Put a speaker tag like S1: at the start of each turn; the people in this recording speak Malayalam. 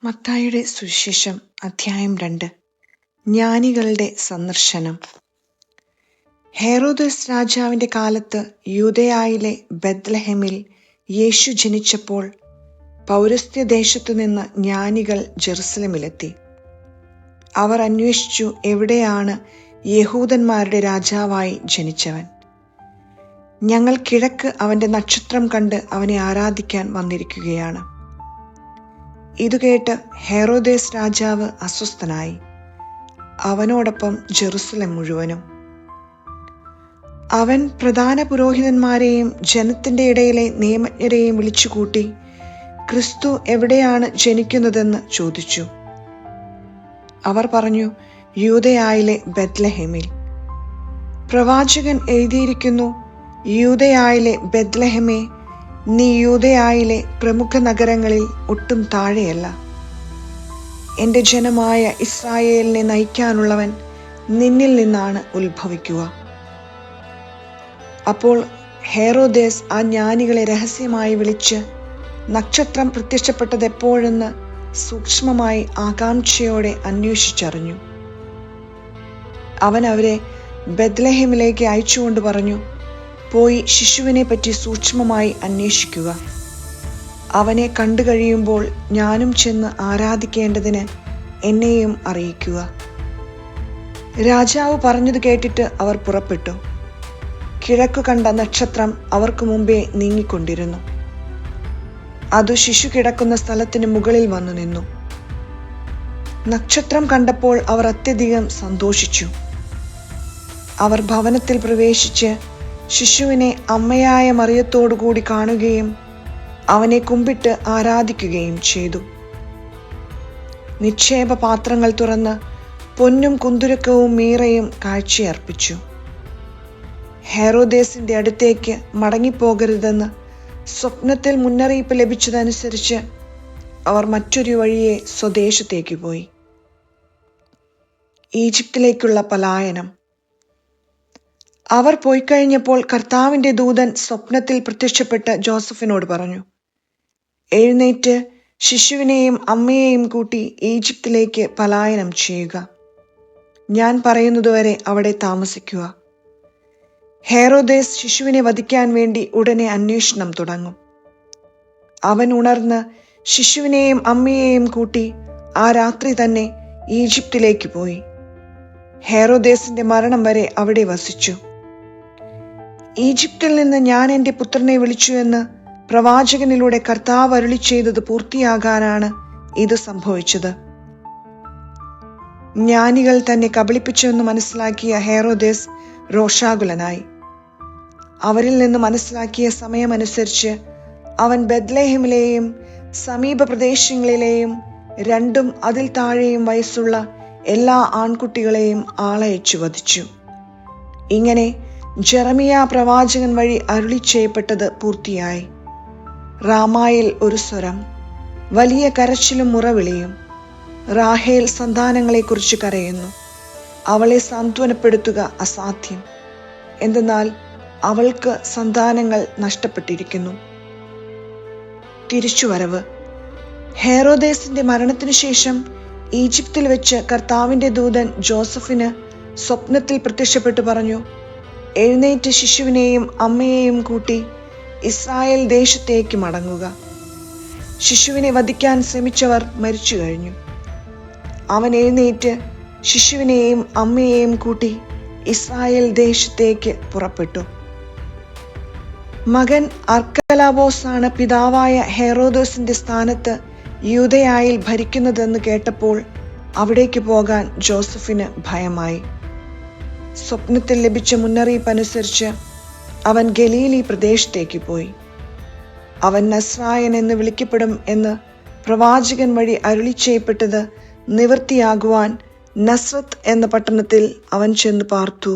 S1: മത്തായിയുടെ സുവിശേഷം അധ്യായം 2. ജ്ഞാനികളുടെ സന്ദർശനം. ഹെരോദസ് രാജാവിന്റെ കാലത്ത് യൂദയായിലെ ബെത്ലഹേമിൽ യേശു ജനിച്ചപ്പോൾ പൗരസ്ത്യദേശത്തു നിന്ന് ജ്ഞാനികൾ ജെറുസലേമിലെത്തി. അവർ അന്വേഷിച്ചു, എവിടെയാണ് യഹൂദന്മാരുടെ രാജാവായി ജനിച്ചവൻ? ഞങ്ങൾ കിഴക്ക് അവന്റെ നക്ഷത്രം കണ്ട് അവനെ ആരാധിക്കാൻ വന്നിരിക്കുകയാണ്. ഇതുകേട്ട് ഹെരോദേസ് രാജാവ് അസ്വസ്ഥനായി, അവനോടൊപ്പം ജെറുസലേം മുഴുവനും. അവൻ പ്രധാന പുരോഹിതന്മാരെയും ജനത്തിന്റെ ഇടയിലെ നിയമജ്ഞരെയും വിളിച്ചുകൂട്ടി, ക്രിസ്തു എവിടെയാണ് ജനിക്കുന്നതെന്ന് ചോദിച്ചു. അവർ പറഞ്ഞു, യൂദയായിലെ ബെത്ലഹേമിൽ. പ്രവാചകൻ എഴുതിയിരിക്കുന്നു, യൂദയായിലെ ബെത്ലഹേമേ, നീ യൂദയായിലെ പ്രമുഖ നഗരങ്ങളിൽ ഒട്ടും താഴെയല്ല. എന്റെ ജനമായ ഇസ്രായേലിനെ നയിക്കാനുള്ളവൻ നിന്നിൽ നിന്നാണ് ഉത്ഭവിക്കുക. അപ്പോൾ ഹെരോദേസ് ആ ജ്ഞാനികളെ രഹസ്യമായി വിളിച്ച് നക്ഷത്രം പ്രത്യക്ഷപ്പെട്ടത് എപ്പോഴെന്ന് സൂക്ഷ്മമായി ആകാംക്ഷയോടെ അന്വേഷിച്ചറിഞ്ഞു. അവൻ അവരെ ബെത്ലഹേമിലേക്ക് അയച്ചുകൊണ്ട് പറഞ്ഞു, പോയി ശിശുവിനെ പറ്റി സൂക്ഷ്മമായി അന്വേഷിക്കുക. അവനെ കണ്ടു കഴിയുമ്പോൾ ഞാനും ചെന്ന് ആരാധിക്കേണ്ടതിന് എന്നെയും അറിയിക്കുക. രാജാവ് പറഞ്ഞത് കേട്ടിട്ട് അവർ പുറപ്പെട്ടു. കിഴക്കു കണ്ട നക്ഷത്രം അവർക്ക് മുമ്പേ നീങ്ങിക്കൊണ്ടിരുന്നു. അത് ശിശു കിടക്കുന്ന സ്ഥലത്തിന് മുകളിൽ വന്നു നിന്നു. നക്ഷത്രം കണ്ടപ്പോൾ അവർ അത്യധികം സന്തോഷിച്ചു. അവർ ഭവനത്തിൽ പ്രവേശിച്ച് ശിശുവിനെ അമ്മയായ മറിയത്തോടുകൂടി കാണുകയും അവനെ കുമ്പിട്ട് ആരാധിക്കുകയും ചെയ്തു. നിക്ഷേപ പാത്രങ്ങൾ തുറന്ന് പൊന്നും കുന്തുരുക്കവും മീറയും കാഴ്ചയർപ്പിച്ചു. ഹെരോദേസിന്റെ അടുത്തേക്ക് മടങ്ങിപ്പോകരുതെന്ന് സ്വപ്നത്തിൽ മുന്നറിയിപ്പ് ലഭിച്ചതനുസരിച്ച് അവർ മറ്റൊരു വഴിയെ സ്വദേശത്തേക്ക് പോയി. ഈജിപ്തിലേക്കുള്ള പലായനം. അവർ പോയിക്കഴിഞ്ഞപ്പോൾ കർത്താവിന്റെ ദൂതൻ സ്വപ്നത്തിൽ പ്രത്യക്ഷപ്പെട്ട് ജോസഫിനോട് പറഞ്ഞു, എഴുന്നേറ്റ് ശിശുവിനെയും അമ്മയെയും കൂട്ടി ഈജിപ്തിലേക്ക് പലായനം ചെയ്യുക. ഞാൻ പറയുന്നതുവരെ അവിടെ താമസിക്കുക. ഹെരോദേസ് ശിശുവിനെ വധിക്കാൻ വേണ്ടി ഉടനെ അന്വേഷണം തുടങ്ങും. അവൻ ഉണർന്ന് ശിശുവിനെയും അമ്മയെയും കൂട്ടി ആ രാത്രി തന്നെ ഈജിപ്തിലേക്ക് പോയി. ഹെരോദേസിന്റെ മരണം വരെ അവിടെ വസിച്ചു. ഈജിപ്തിൽ നിന്ന് ഞാൻ എൻ്റെ പുത്രനെ വിളിച്ചു എന്ന് പ്രവാചകനിലൂടെ കർത്താവ് അരുളി ചെയ്തത് പൂർത്തിയാകാനാണ് ഇത് സംഭവിച്ചത്. ജ്ഞാനികൾ തന്നെ കബളിപ്പിച്ചുവെന്ന് മനസ്സിലാക്കിയ ഹെരോദേസ് രോഷാകുലനായി. അവരിൽ നിന്ന് മനസ്സിലാക്കിയ സമയമനുസരിച്ച് അവൻ ബെത്ലഹേമിലെയും സമീപ പ്രദേശങ്ങളിലെയും 2 അതിൽ താഴെയും വയസ്സുള്ള എല്ലാ ആൺകുട്ടികളെയും ആളയച്ചു വധിച്ചു. ഇങ്ങനെ ജെറമിയ പ്രവാചകൻ വഴി അരുളി ചെയ്യപ്പെട്ടത് പൂർത്തിയായി. റാമായിൽ ഒരു സ്വരം, വലിയ കരച്ചിലും മുറവിളിയും. റാഹേൽ സന്താനങ്ങളെക്കുറിച്ച് കരയുന്നു. അവളെ സാന്ത്വനപ്പെടുത്തുക അസാധ്യം, എന്തെന്നാൽ അവൾക്ക് സന്താനങ്ങൾ നഷ്ടപ്പെട്ടിരിക്കുന്നു. തിരിച്ചുവരവ്. ഹെരോദേസിന്റെ മരണത്തിനു ശേഷം ഈജിപ്തിൽ വെച്ച് കർത്താവിന്റെ ദൂതൻ ജോസഫിന് സ്വപ്നത്തിൽ പ്രത്യക്ഷപ്പെട്ടു പറഞ്ഞു, എഴുന്നേറ്റ് ശിശുവിനെയും അമ്മയെയും കൂട്ടി ഇസ്രായേൽ ദേശത്തേക്ക് മടങ്ങുക. ശിശുവിനെ വധിക്കാൻ ശ്രമിച്ചവർ മരിച്ചു കഴിഞ്ഞു. അവൻ എഴുന്നേറ്റ് ശിശുവിനെയും അമ്മയെയും കൂട്ടി ഇസ്രായേൽ ദേശത്തേക്ക് പുറപ്പെട്ടു. മകൻ അർക്കലാവോസ് ആണ് പിതാവായ ഹെരോദോസിന്റെ സ്ഥാനത്ത് യൂദയായിൽ ഭരിക്കുന്നതെന്ന് കേട്ടപ്പോൾ അവിടേക്ക് പോകാൻ ജോസഫിന് ഭയമായി. സ്വപ്നത്തിൽ ലഭിച്ച മുന്നറിയിപ്പ് അനുസരിച്ച് അവൻ ഗലീലി പ്രദേശത്തേക്ക് പോയി. അവൻ നസ്രായൻ എന്ന് വിളിക്കപ്പെടും എന്ന് പ്രവാചകൻ വഴി അരുളി ചെയ്യപ്പെട്ടത് നിവൃത്തിയാകുവാൻ നസ്രത്ത് എന്ന പട്ടണത്തിൽ അവൻ ചെന്ന് പാർത്തു.